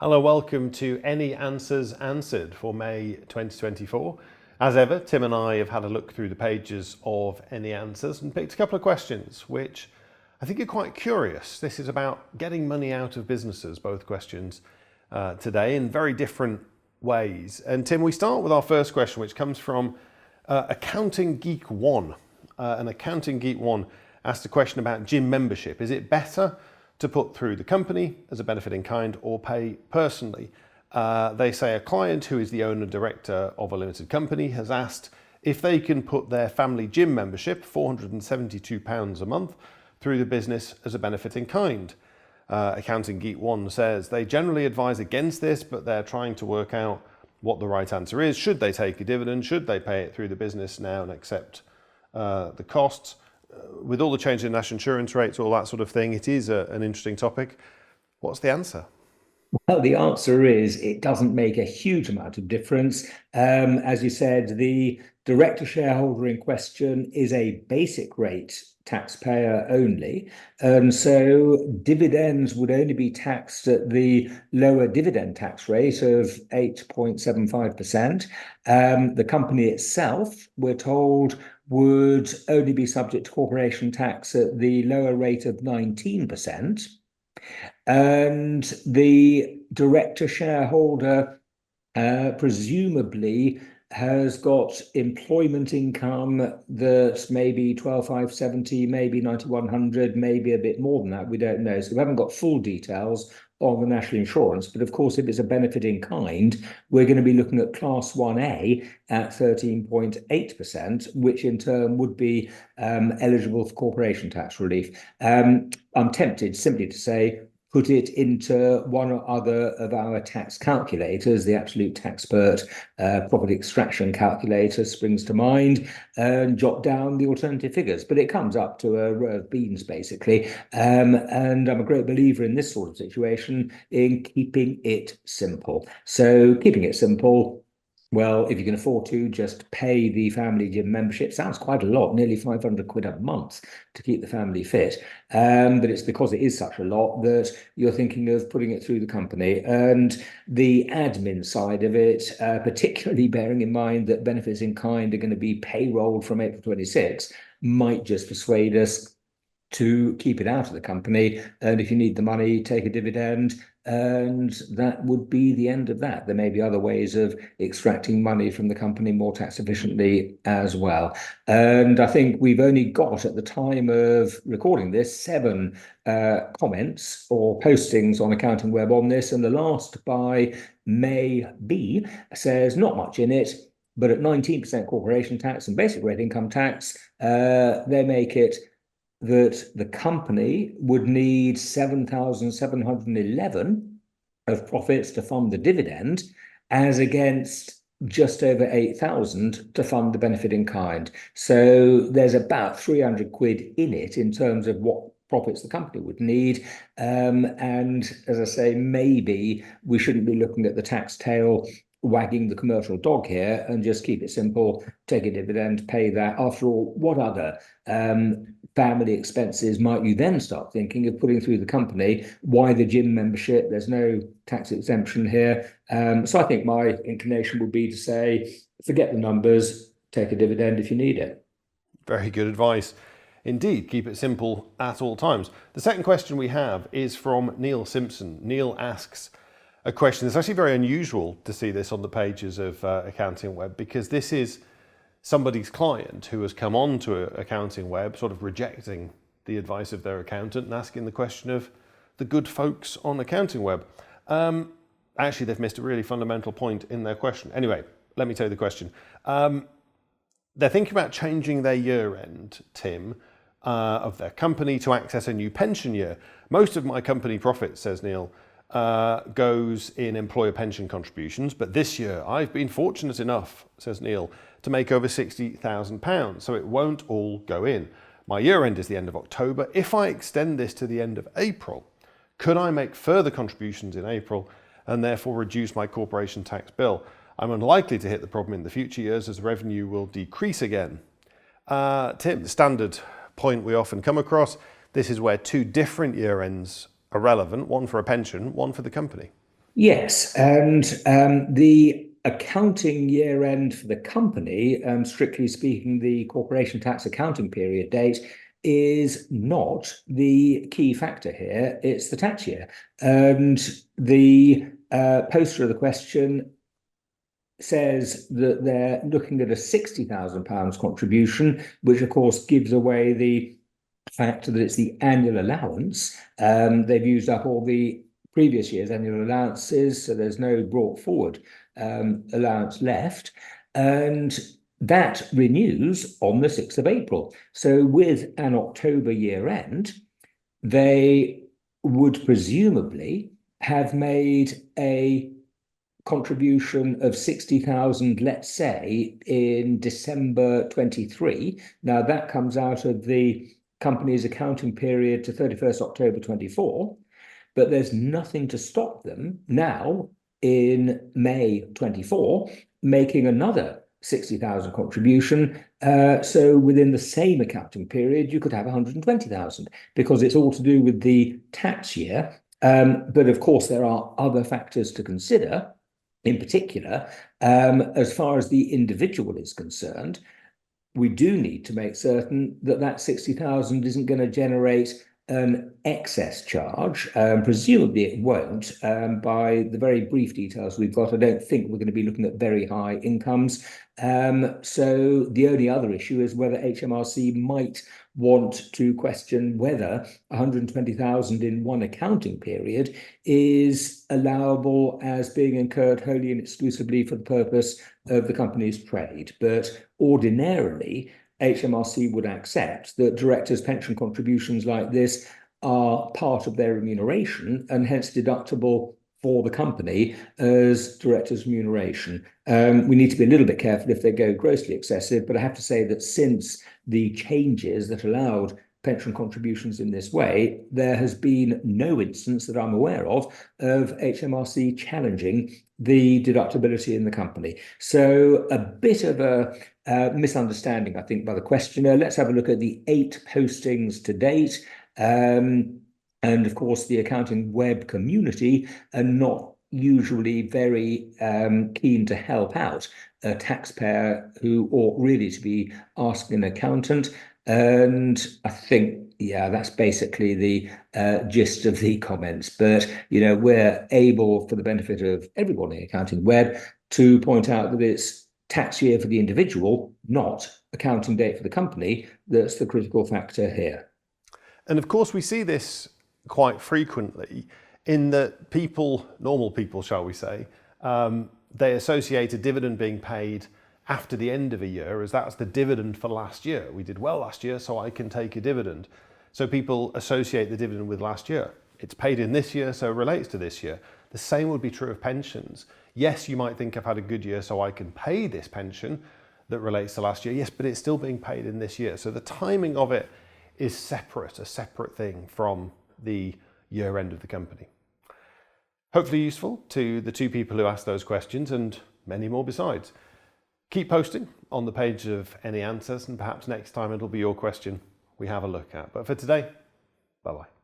Hello, welcome to Any Answers Answered for May 2024. As ever, Tim and I have had a look through the pages of Any Answers and picked a couple of questions which I think are quite curious. This is about getting money out of businesses, both questions today, in very different ways. And Tim, we start with our first question, which comes from Accounting Geek 1. And Accounting Geek 1 asked a question about gym membership. Is it better to put through the company as a benefit in kind or pay personally? They say a client who is the owner director of a limited company has asked if they can put their family gym membership, £472 a month, through the business as a benefit in kind. Accounting Geek 1 says they generally advise against this, but they're trying to work out what the right answer is. Should they take a dividend? Should they pay it through the business now and accept the costs? With all the change in national insurance rates, all that sort of thing, it is an interesting topic. What's the answer? Well, the answer is it doesn't make a huge amount of difference. As you said, the director shareholder in question is a basic rate taxpayer only. So dividends would only be taxed at the lower dividend tax rate of 8.75%. The company itself, we're told, would only be subject to corporation tax at the lower rate of 19%. And the director shareholder presumably has got employment income that's maybe 12,570, maybe 9,100, maybe a bit more than that. We don't know. So we haven't got full details on the national insurance. But of course, if it's a benefit in kind, we're going to be looking at Class 1A at 13.8%, which in turn would be eligible for corporation tax relief. I'm tempted simply to say, put it into one or other of our tax calculators. The Absolute Taxpert profit extraction calculator springs to mind, and jot down the alternative figures. But it comes up to a row of beans, basically. And I'm a great believer in this sort of situation in keeping it simple. So keeping it simple, well, if you can afford to just pay the family gym membership, sounds quite a lot, nearly 500 quid a month to keep the family fit. But it's because it is such a lot that you're thinking of putting it through the company. And the admin side of it, particularly bearing in mind that benefits in kind are going to be payrolled from April 26, might just persuade us to keep it out of the company. And if you need the money, take a dividend. And that would be the end of that. There may be other ways of extracting money from the company more tax efficiently as well. And I think we've only got, at the time of recording this, 7 comments or postings on AccountingWEB on this. And the last by May B says not much in it, but at 19% corporation tax and basic rate income tax, they make it that the company would need 7,711 of profits to fund the dividend, as against just over 8,000 to fund the benefit in kind. So there's about 300 quid in it in terms of what profits the company would need. And as I say, maybe we shouldn't be looking at the tax tail wagging the commercial dog here and just keep it simple, take a dividend, pay that. After all, what other family expenses might you then start thinking of putting through the company? Why the gym membership? There's no tax exemption here. So I think my inclination would be to say, forget the numbers, take a dividend if you need it. Very good advice. Indeed, keep it simple at all times. The second question we have is from Neil Simpson. Neil asks a question. It's actually very unusual to see this on the pages of AccountingWEB, because this is somebody's client who has come on to AccountingWEB sort of rejecting the advice of their accountant and asking the question of the good folks on AccountingWEB. Actually, they've missed a really fundamental point in their question. Anyway, let me tell you the question. They're thinking about changing their year end, Tim, of their company to access a new pension year. Most of my company profits, says Neil, goes in employer pension contributions, but this year I've been fortunate enough, says Neil, to make over £60,000, so it won't all go in. My year end is the end of October. If I extend this to the end of April, could I make further contributions in April and therefore reduce my corporation tax bill? I'm unlikely to hit the problem in the future years as revenue will decrease again. Tim, the standard point we often come across, this is where 2 different year ends are relevant, one for a pension, one for the company. Yes, and the accounting year end for the company, strictly speaking, the corporation tax accounting period date is not the key factor here. It's the tax year. And the poster of the question says that they're looking at a £60,000 contribution, which of course gives away the fact that it's the annual allowance. They've used up all the previous year's annual allowances, so there's no brought forward allowance left. And that renews on the 6th of April. So with an October year end, they would presumably have made a contribution of 60,000, let's say, in December 23. Now that comes out of the company's accounting period to 31st October 24, but there's nothing to stop them now in May 24 making another 60,000 contribution. So within the same accounting period, you could have 120,000 because it's all to do with the tax year. But of course, there are other factors to consider. In particular, as far as the individual is concerned, we do need to make certain that that 60,000 isn't going to generate an excess charge. Presumably it won't. By the very brief details we've got, I don't think we're going to be looking at very high incomes. So the only other issue is whether HMRC might want to question whether 120,000 in one accounting period is allowable as being incurred wholly and exclusively for the purpose of the company's trade. But ordinarily, HMRC would accept that directors' pension contributions like this are part of their remuneration and hence deductible for the company as directors' remuneration. We need to be a little bit careful if they go grossly excessive, but I have to say that since the changes that allowed pension contributions in this way, there has been no instance that I'm aware of HMRC challenging the deductibility in the company. So a bit of a misunderstanding, I think, by the questioner. Let's have a look at the 8 postings to date. And of course, the AccountingWEB community are not usually very keen to help out a taxpayer who ought really to be asking an accountant. And I think, yeah, that's basically the gist of the comments. But, you know, we're able, for the benefit of everybody in AccountingWEB, to point out that it's tax year for the individual, not accounting date for the company, that's the critical factor here. And of course, we see this quite frequently in that people, normal people, shall we say, they associate a dividend being paid after the end of a year as that's the dividend for last year. We did well last year, so I can take a dividend. So people associate the dividend with last year. It's paid in this year, so it relates to this year. The same would be true of pensions. Yes, you might think I've had a good year, so I can pay this pension that relates to last year. Yes, but it's still being paid in this year. So the timing of it is separate, a separate thing from the year end of the company. Hopefully useful to the 2 people who asked those questions and many more besides. Keep posting on the page of any answers and perhaps next time it'll be your question we have a look at. But for today, bye-bye.